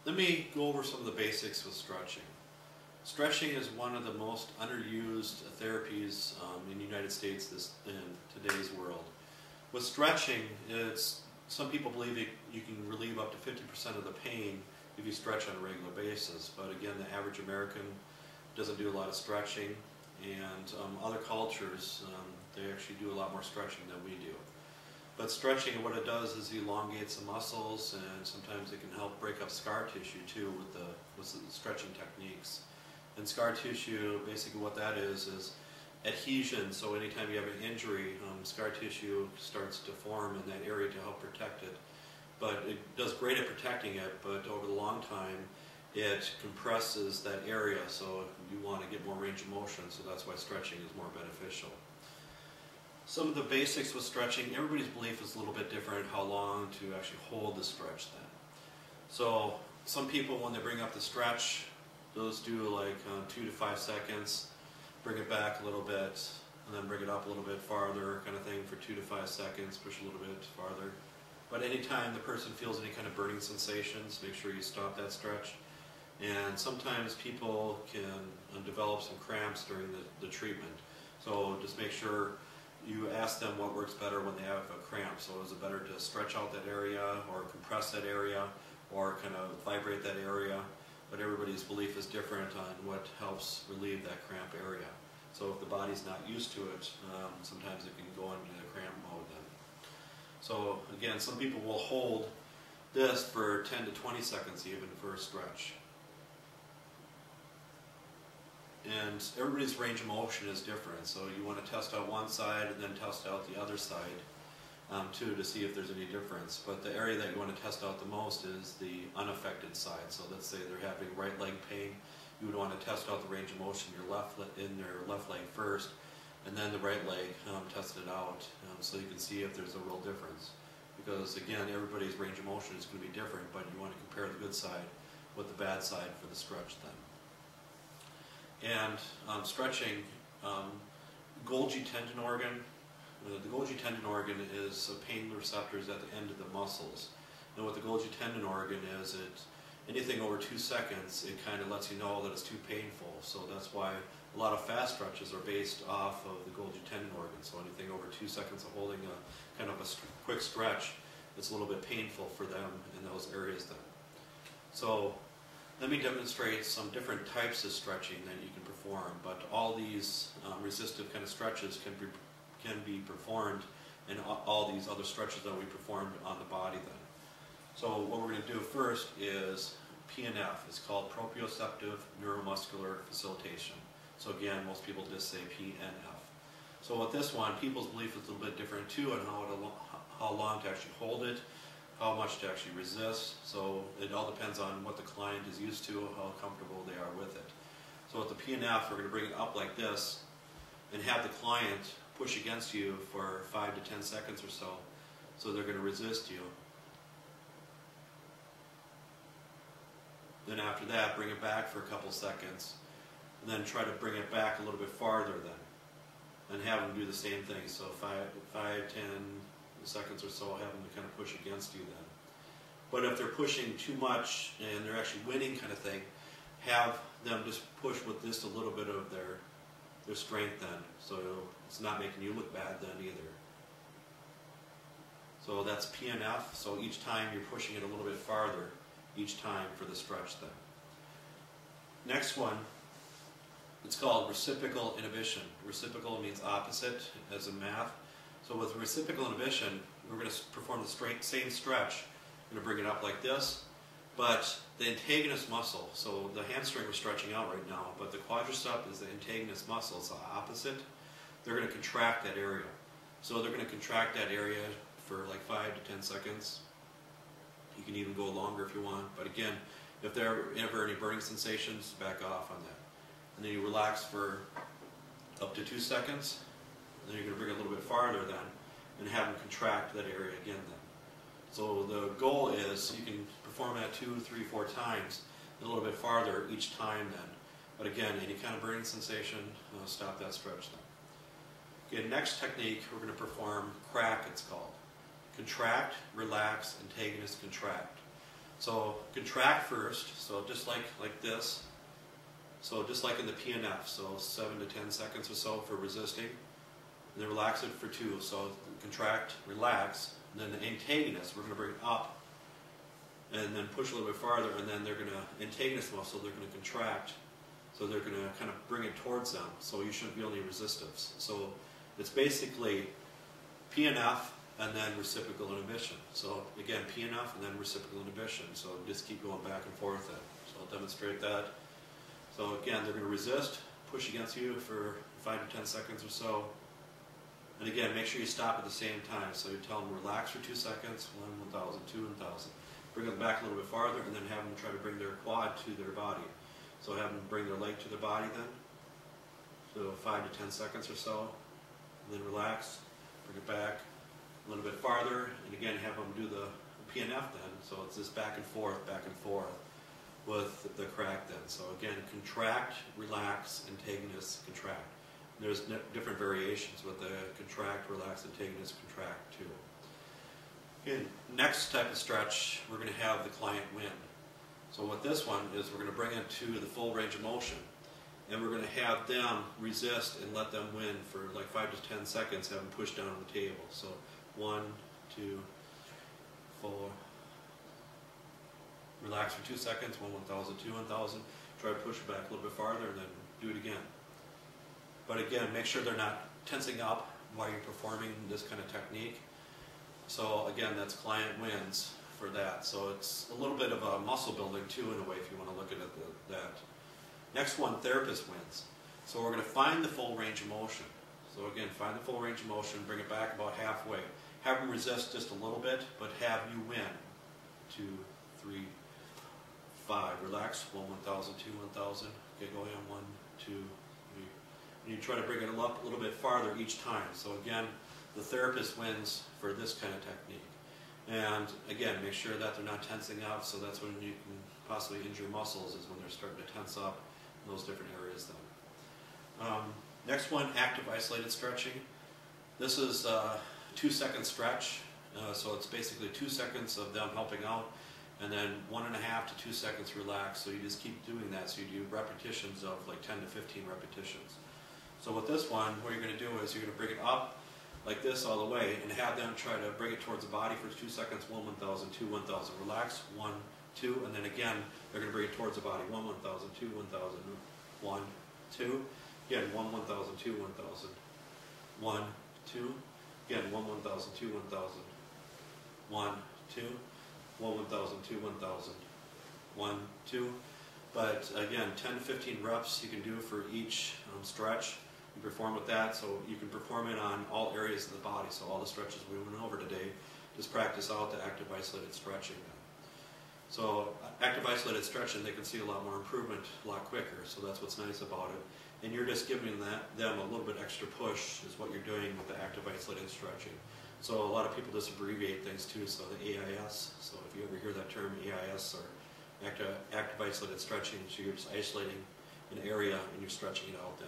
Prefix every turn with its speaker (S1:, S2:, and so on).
S1: let me go over some of the basics with stretching. Stretching is one of the most underused therapies in the United States in today's world. With stretching, some people believe you can relieve up to 50% of the pain if you stretch on a regular basis. But again, the average American doesn't do a lot of stretching, and other cultures, they actually do a lot more stretching than we do. But stretching, what it does is it elongates the muscles, and sometimes it can help break up scar tissue too with the stretching techniques. And scar tissue, basically what that is adhesion. So anytime you have an injury, scar tissue starts to form in that area to help protect it. But it does great at protecting it, but over the long time, it compresses that area, so you want to get more range of motion, so that's why stretching is more beneficial. Some of the basics with stretching, everybody's belief is a little bit different how long to actually hold the stretch then. So some people, when they bring up the stretch, those do like 2 to 5 seconds, bring it back a little bit, and then bring it up a little bit farther, kind of thing, for 2 to 5 seconds, push a little bit farther. But anytime the person feels any kind of burning sensations, make sure you stop that stretch. And sometimes people can develop some cramps during the treatment. So just make sure you ask them what works better when they have a cramp. So is it better to stretch out that area, or compress that area, or kind of vibrate that area? But everybody's belief is different on what helps relieve that cramp area. So if the body's not used to it, sometimes it can go into the cramp mode then. So again, some people will hold this for 10 to 20 seconds even for a stretch. And everybody's range of motion is different, so you want to test out one side and then test out the other side too, to see if there's any difference. But the area that you want to test out the most is the unaffected side. So let's say they're having right leg pain, you would want to test out the range of motion in their left leg first, and then the right leg, test it out, so you can see if there's a real difference. Because again, everybody's range of motion is going to be different, but you want to compare the good side with the bad side for the stretch then. And stretching, Golgi tendon organ. The Golgi tendon organ is pain receptors at the end of the muscles. And what the Golgi tendon organ is, anything over 2 seconds, it kind of lets you know that it's too painful. So that's why a lot of fast stretches are based off of the Golgi tendon organ. So anything over 2 seconds of holding a kind of a quick stretch, it's a little bit painful for them in those areas then. So let me demonstrate some different types of stretching that you can perform, but all these resistive kind of stretches can be performed in all these other stretches that we performed on the body then. So what we're going to do first is PNF. It's called proprioceptive neuromuscular facilitation. So again, most people just say PNF. So with this one, people's belief is a little bit different too on how long to actually hold it, how much to actually resist. So it all depends on what the client is used to, how comfortable they are with it. So with the PNF, we're going to bring it up like this and have the client push against you for 5 to 10 seconds or so. So they're going to resist you. Then after that, bring it back for a couple seconds. And then try to bring it back a little bit farther then. And have them do the same thing. So 5, 10 seconds or so, have them to kind of push against you then. But if they're pushing too much and they're actually winning kind of thing, have them just push with just a little bit of their strength then. So it's not making you look bad then either. So that's PNF. So each time you're pushing it a little bit farther each time for the stretch then. Next one, it's called reciprocal inhibition. Reciprocal means opposite as in math. So with reciprocal inhibition, we're going to perform the same stretch. I'm going to bring it up like this, but the antagonist muscle, so the hamstring we're stretching out right now, but the quadricep is the antagonist muscle, it's the opposite. They're going to contract that area. So they're going to contract that area for like 5 to 10 seconds. You can even go longer if you want, but again, if there are ever any burning sensations, back off on that. And then you relax for up to 2 seconds. Then you're going to bring it a little bit farther then, and have them contract that area again then. So the goal is you can perform that 2, 3, 4 times, a little bit farther each time then. But again, any kind of burning sensation, stop that stretch then. Okay, next technique, we're going to perform crack, it's called. Contract, relax, antagonist, contract. So contract first, so just like this. So just like in the PNF, so 7 to 10 seconds or so for resisting. And then relax it for 2. So contract, relax, and then the antagonist, we're going to bring it up and then push a little bit farther, and then they're going to, antagonist muscle, they're going to contract. So they're going to kind of bring it towards them. So you shouldn't feel any resistives. So it's basically PNF and then reciprocal inhibition. So again, PNF and then reciprocal inhibition. So just keep going back and forth then. So I'll demonstrate that. So again, they're going to resist, push against you for 5 to 10 seconds or so. And again, make sure you stop at the same time. So you tell them relax for 2 seconds, 1, 1,000, 2, 1,000. Bring them back a little bit farther, and then have them try to bring their quad to their body. So have them bring their leg to their body then. So 5 to 10 seconds or so. And then relax, bring it back a little bit farther, and again have them do the PNF then. So it's this back and forth with the crack then. So again, contract, relax, antagonist, contract. There's different variations with the contract, relax, antagonist, contract too. Okay, next type of stretch, we're going to have the client win. So what this one is, we're going to bring it to the full range of motion, and we're going to have them resist and let them win for like 5 to 10 seconds, have them push down on the table. So 1, 2, 4. Relax for 2 seconds, 1, 1,000, 2, 1,000. Try to push it back a little bit farther, and then do it again. But again, make sure they're not tensing up while you're performing this kind of technique. So again, that's client wins for that. So it's a little bit of a muscle building too, in a way, if you want to look at it that. Next one, therapist wins. So we're going to find the full range of motion. So again, find the full range of motion, bring it back about halfway. Have them resist just a little bit, but have you win. 2, 3, 5. Relax. 1, 1,000, 2, 1,000. Okay, go in. 1, 2, 3. And you try to bring it up a little bit farther each time. So again, the therapist wins for this kind of technique. And again, make sure that they're not tensing up, so that's when you can possibly injure muscles, is when they're starting to tense up in those different areas then. Next one, active isolated stretching. This is a 2-second stretch, so it's basically 2 seconds of them helping out, and then 1.5 to 2 seconds relax. So you just keep doing that. So you do repetitions of like 10 to 15 repetitions. So with this one, what you're going to do is you're going to bring it up like this all the way, and have them try to bring it towards the body for 2 seconds, 1, 1,000, 2, 1,000. Relax, 1, 2, and then again, they're going to bring it towards the body, 1, 1,000, 2, 1,000, 1, 2. Again, 1, 1,000, 2, 1,000. 1, 2. Again, 1, 1,000, 2, 1,000. 1, 2. 1, 1,000, 2, 1,000. 1, 2. But again, 10 to 15 reps you can do for each stretch. You perform with that, so you can perform it on all areas of the body. So all the stretches we went over today, just practice out the active isolated stretching. So active isolated stretching, they can see a lot more improvement a lot quicker. So that's what's nice about it. And you're just giving them a little bit extra push is what you're doing with the active isolated stretching. So a lot of people just abbreviate things too, so the AIS. So if you ever hear that term AIS or active isolated stretching, so you're just isolating an area and you're stretching it out then.